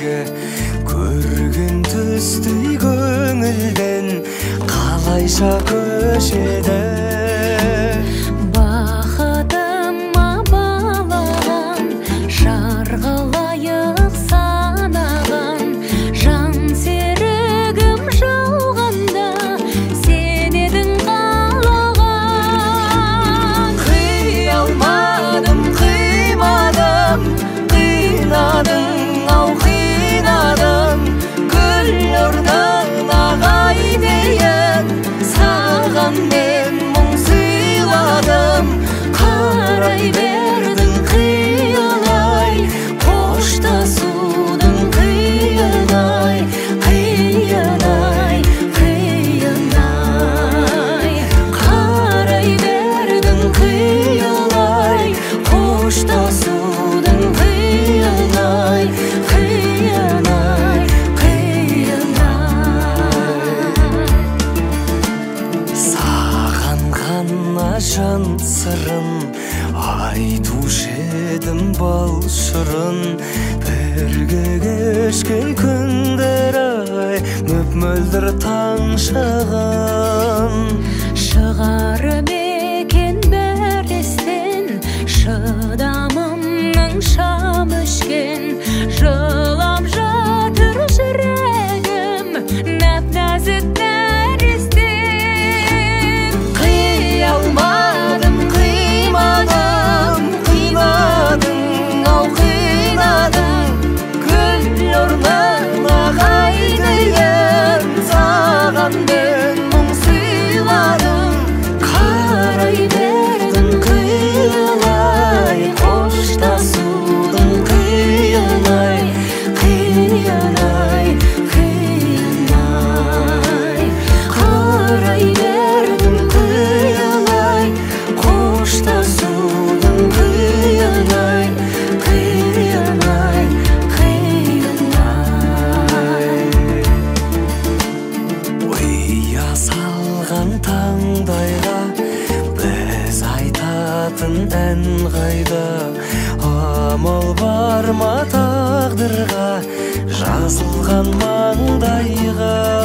бірге көрген түстей көңілден қалайша көшеді. Бақытыма балаған жарғылайық санаған жан серігім жауғанда сен едің қалаған. Қия алмадым, қимадым, қинадың ау қинадың, гүл орнына қайтейін, саған мен мұң сыйладым. Қарай бердің қиялай, қоштасудың қиынай, қиынай, қиынай. Қарай бердің қиялай, қоштасудың қиынай, қиынай, қиынай. Саған ғана жан сырын айтушы едім бал шырын. Бірге кешкен күндер ай мөп-мөлдір таң шығын. Шығар мекен бір естен шыдамымның шам өшкен. Жылап жатыр жүрегім нәп-нәзік нәрестен. Қия алмадым, қимадым, қинадың ау қинадың, гүл орнына қайтейін, саған мен мұң сыйладым. Қарай бердің қиялай, қоштасудың қиынай, қиынай, қиынай. Қарай бердің қиялай, қоштасудың қиынай, қиынай, қиынай. Ұя салған таңдайға біз айтатын ән қайда? Амал бар ма тағдырға жазылған маңдайға?